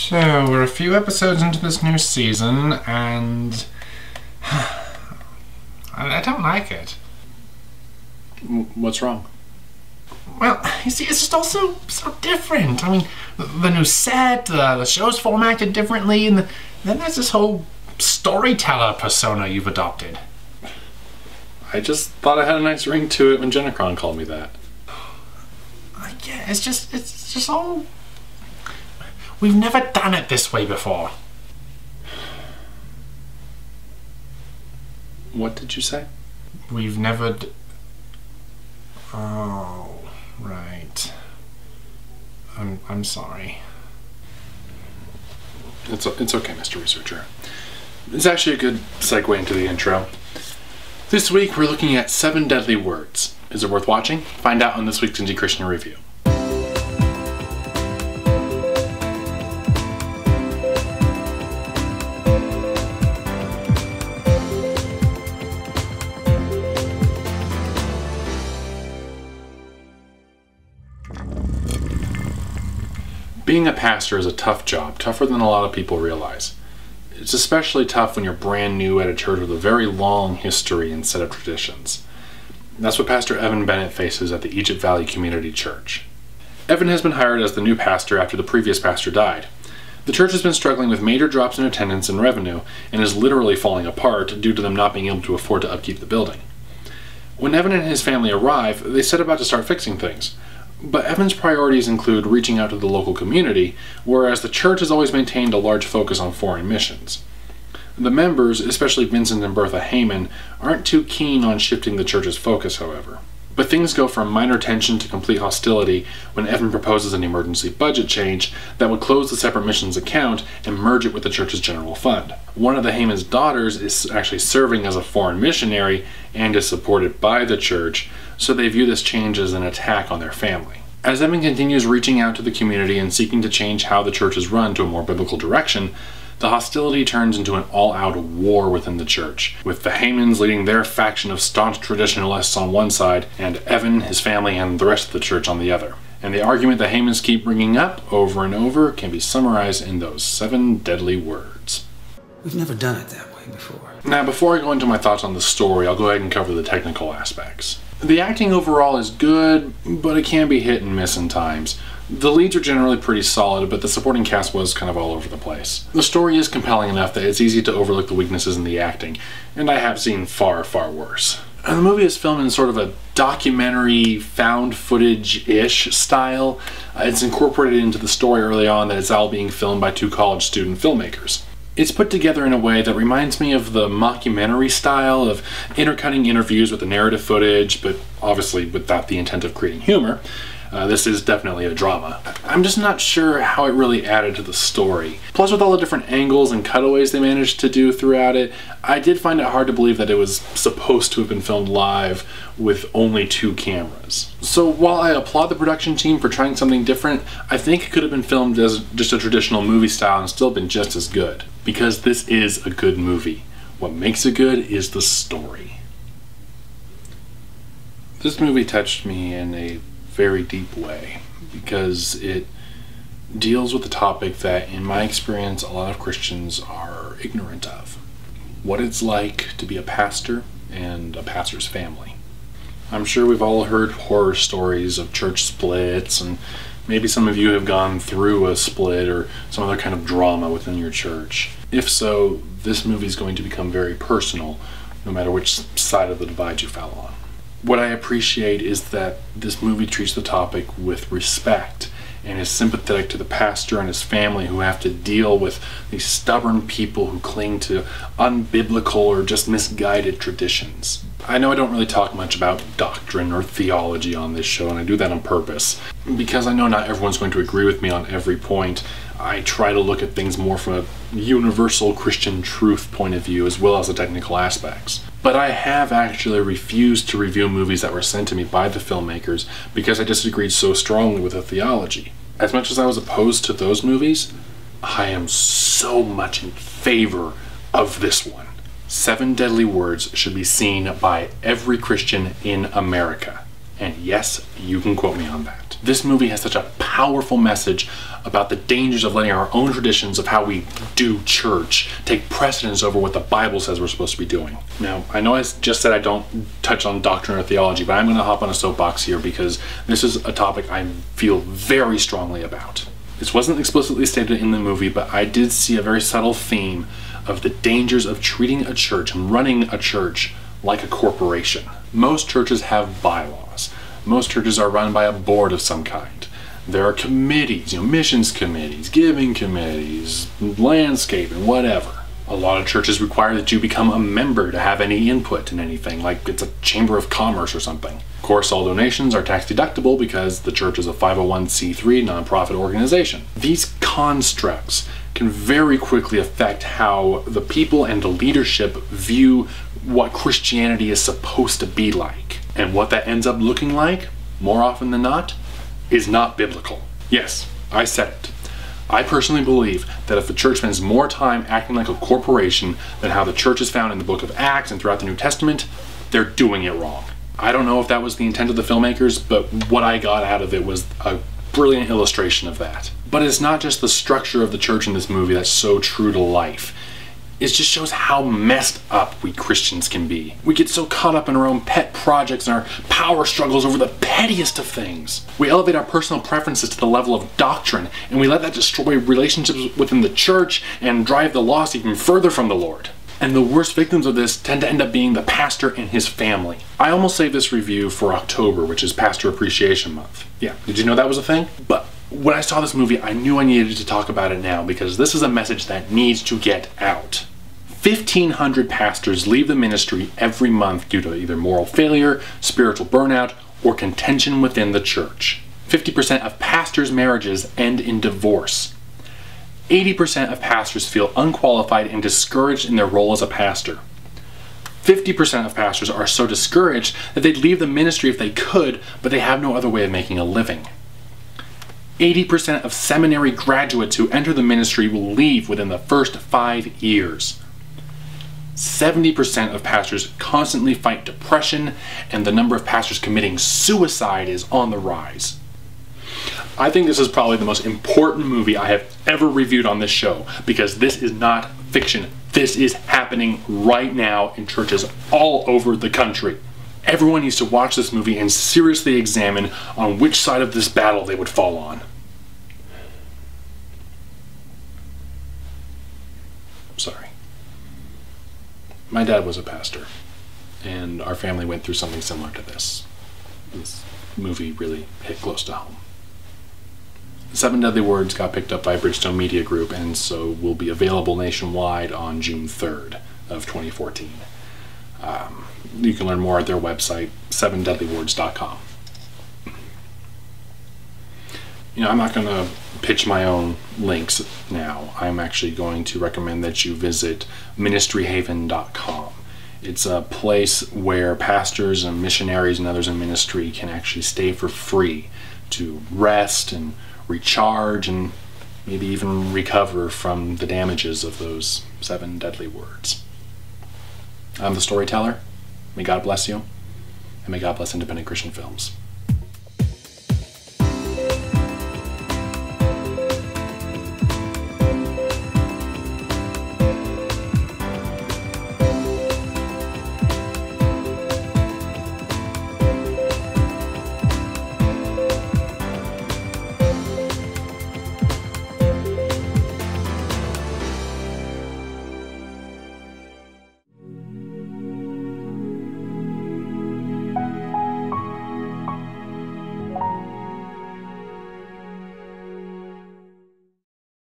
So, we're a few episodes into this new season, and I don't like it. What's wrong? Well, you see, it's just all so different. I mean, the new set, the show's formatted differently, and then there's this whole storyteller persona you've adopted. I just thought I had a nice ring to it when Jennicron called me that. Yeah, it's just all... We've never done it this way before. What did you say? We've never Oh, right. I'm sorry. It's okay, Mr. Researcher. It's actually a good segue into the intro. This week we're looking at 7 Deadly Words. Is it worth watching? Find out on this week's Indy Christian review. Being a pastor is a tough job, tougher than a lot of people realize. It's especially tough when you're brand new at a church with a very long history and set of traditions. That's what Pastor Evan Bennett faces at the Egypt Valley Community Church. Evan has been hired as the new pastor after the previous pastor died. The church has been struggling with major drops in attendance and revenue, and is literally falling apart due to them not being able to afford to upkeep the building. When Evan and his family arrive, they set about to start fixing things. But Evan's priorities include reaching out to the local community, whereas the church has always maintained a large focus on foreign missions. The members, especially Vincent and Bertha Heyman, aren't too keen on shifting the church's focus, however. But things go from minor tension to complete hostility when Evan proposes an emergency budget change that would close the separate missions account and merge it with the church's general fund. One of the Heyman's daughters is actually serving as a foreign missionary and is supported by the church, so they view this change as an attack on their family. As Evan continues reaching out to the community and seeking to change how the church is run to a more biblical direction, the hostility turns into an all-out war within the church, with the Heymans leading their faction of staunch traditionalists on one side, and Evan, his family, and the rest of the church on the other. And the argument the Heymans keep bringing up over and over can be summarized in those 7 deadly words. We've never done it that way before. Now, before I go into my thoughts on the story, I'll go ahead and cover the technical aspects. The acting overall is good, but it can be hit and miss in times. The leads are generally pretty solid, but the supporting cast was kind of all over the place. The story is compelling enough that it's easy to overlook the weaknesses in the acting, and I have seen far, far worse. The movie is filmed in sort of a documentary, found footage-ish style. It's incorporated into the story early on that it's all being filmed by 2 college student filmmakers. It's put together in a way that reminds me of the mockumentary style of intercutting interviews with the narrative footage, but obviously without the intent of creating humor. This is definitely a drama. I'm just not sure how it really added to the story. Plus, with all the different angles and cutaways they managed to do throughout it, I did find it hard to believe that it was supposed to have been filmed live with only 2 cameras. So while I applaud the production team for trying something different, I think it could have been filmed as just a traditional movie style and still been just as good. Because this is a good movie. What makes it good is the story. This movie touched me in a very deep way because it deals with a topic that, in my experience, a lot of Christians are ignorant of. What it's like to be a pastor and a pastor's family. I'm sure we've all heard horror stories of church splits, and maybe some of you have gone through a split or some other kind of drama within your church. If so, this movie is going to become very personal, no matter which side of the divide you fell on. What I appreciate is that this movie treats the topic with respect and is sympathetic to the pastor and his family who have to deal with these stubborn people who cling to unbiblical or just misguided traditions. I know I don't really talk much about doctrine or theology on this show, and I do that on purpose, because I know not everyone's going to agree with me on every point. I try to look at things more from a universal Christian truth point of view as well as the technical aspects. But I have actually refused to review movies that were sent to me by the filmmakers because I disagreed so strongly with the theology. As much as I was opposed to those movies, I am so much in favor of this one. 7 Deadly Words should be seen by every Christian in America. And yes, you can quote me on that. This movie has such a powerful message about the dangers of letting our own traditions of how we do church take precedence over what the Bible says we're supposed to be doing. Now, I know I just said I don't touch on doctrine or theology, but I'm going to hop on a soapbox here because this is a topic I feel very strongly about. This wasn't explicitly stated in the movie, but I did see a very subtle theme of the dangers of treating a church and running a church like a corporation. Most churches have bylaws. Most churches are run by a board of some kind. There are committees, missions committees, giving committees, landscape, and whatever. A lot of churches require that you become a member to have any input in anything, like it's a chamber of commerce or something. Of course, all donations are tax deductible because the church is a 501c3 nonprofit organization. These constructs can very quickly affect how the people and the leadership view what Christianity is supposed to be like. And what that ends up looking like, more often than not, is not biblical. Yes, I said it. I personally believe that if the church spends more time acting like a corporation than how the church is found in the book of Acts and throughout the New Testament, they're doing it wrong. I don't know if that was the intent of the filmmakers, but what I got out of it was a brilliant illustration of that. But it's not just the structure of the church in this movie that's so true to life. It just shows how messed up we Christians can be. We get so caught up in our own pet projects and our power struggles over the pettiest of things. We elevate our personal preferences to the level of doctrine, and we let that destroy relationships within the church and drive the lost even further from the Lord. And the worst victims of this tend to end up being the pastor and his family. I almost saved this review for October, which is Pastor Appreciation Month. Yeah, did you know that was a thing? But when I saw this movie, I knew I needed to talk about it now because this is a message that needs to get out. 1,500 pastors leave the ministry every month due to either moral failure, spiritual burnout, or contention within the church. 50% of pastors' marriages end in divorce. 80% of pastors feel unqualified and discouraged in their role as a pastor. 50% of pastors are so discouraged that they'd leave the ministry if they could, but they have no other way of making a living. 80% of seminary graduates who enter the ministry will leave within the first 5 years. 70% of pastors constantly fight depression, and the number of pastors committing suicide is on the rise. I think this is probably the most important movie I have ever reviewed on this show, because this is not fiction. This is happening right now in churches all over the country. Everyone needs to watch this movie and seriously examine on which side of this battle they would fall on. Sorry. My dad was a pastor, and our family went through something similar to this. This movie really hit close to home. 7 Deadly Words got picked up by Bridgestone Media Group, and so will be available nationwide on June 3rd of 2014. You can learn more at their website, 7deadlywords.com. I'm not going to pitch my own links now. I'm actually going to recommend that you visit ministryhaven.com. It's a place where pastors and missionaries and others in ministry can actually stay for free to rest and recharge and maybe even recover from the damages of those 7 deadly words. I'm the Storyteller. May God bless you, and may God bless independent Christian films.